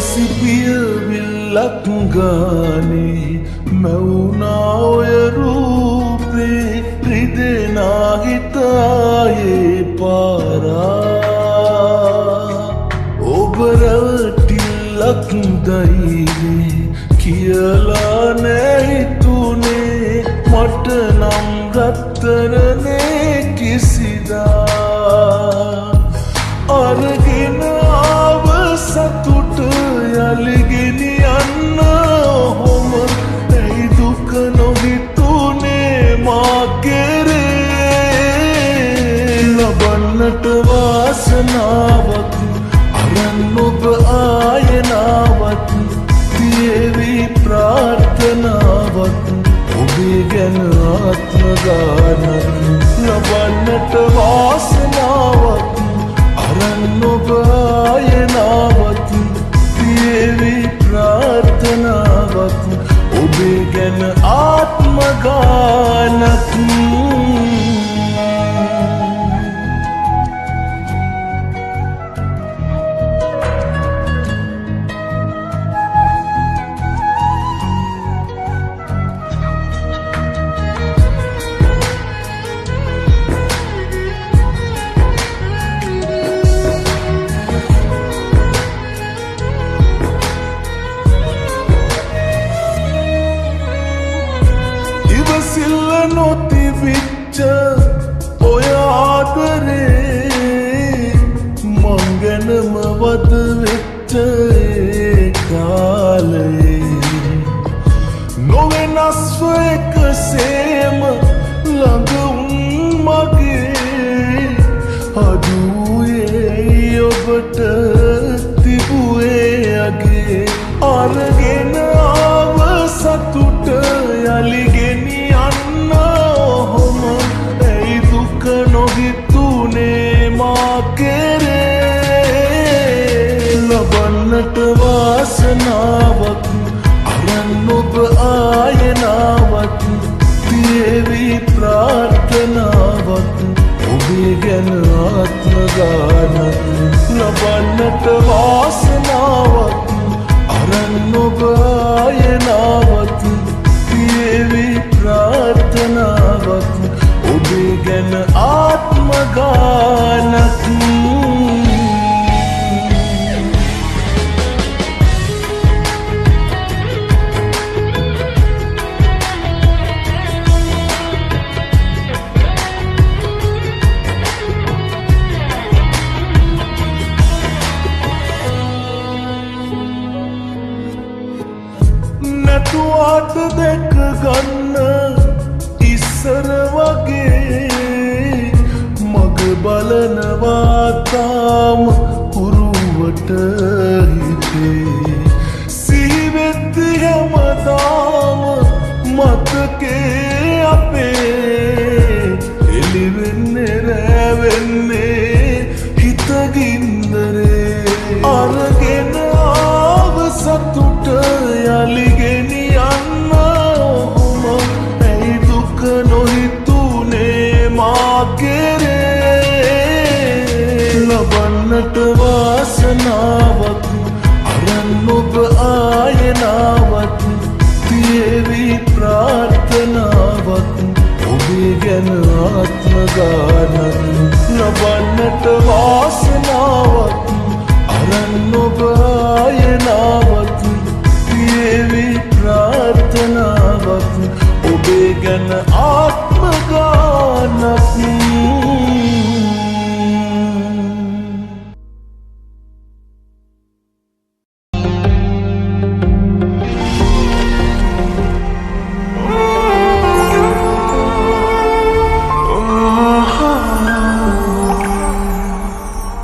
සිපිය විල්ලක් ගානේ මැවුනා ඔය රූපේ රිදෙනා හිතායේ පාරා ඔබ රැවටිල්ලක් දයිනේ කියලා නෑ හිතුනේ මට නම් රත්තරනේ කිසිදා අරගෙන ආව සතුට යලිගෙනියන්න ඔහොම ඇයි දුක නොහිතුනේ මා කෙරේ ලබන්නට වාසනාවක් අරන් ඔබ ආයනාවක් තියේවි ප්‍රාර්ථනාවක් ඔබේ ගැන ආත්ම ගානක් ලබන්නට වාසනාවක් අරන් ඔබ ආයනාවක් තියේවි ප්‍රාර්ථනාවක් ඔබේ ගැන ආත්ම ගානක් සිල්ල නොතිබිච්ච ඔය ආදරේ මං ගැනම වද වෙච්ච ඒ කාලේ නොවෙනස්ව එකසේම ළඟ මගේ අඩුවේ ඔබට තිබුවේ අගේ අරගෙන ආව සතුට යලිගෙනි ඔහොම ඇයි දුක නොහිතුනේ මා කෙරේ ලබන්නට වාසනාවක් අරන් ඔබ ආයනාවක් තියේවි ප්‍රාර්ථනාවක් ඔබේ ගැන ආත්ම ගානක් ලබන්නට වාසනාවක් අරන් ඔබ ආයනාවක් තියේවි ප්‍රාර්ථනාවක් ඔබේ ගැන ආත්ම ගානක් නැතුවාට දැක ගන්න ඉස්සර වගේ මග බලනවා තාම උරුවට හිතේ සිහිවෙද්දි හැමදාම මතකේ අපේ එළිවෙන්නේ රැවෙන්නේ හිතගින්දරේ අරගෙන ආව සතුට යලිගෙනියන්න ඔහොම ඇයි දුක නොහිතුනේ මා කෙරේ ලබන්නට වාසනාවක් අරන් ඔබ ආයනාවක් තියේවි ප්‍රාර්ථනාවක් ඔබේ ගැන ආත්ම ගානක් ලබන්නට වාසනාවක් අරන් ඔබ ආයනාවක්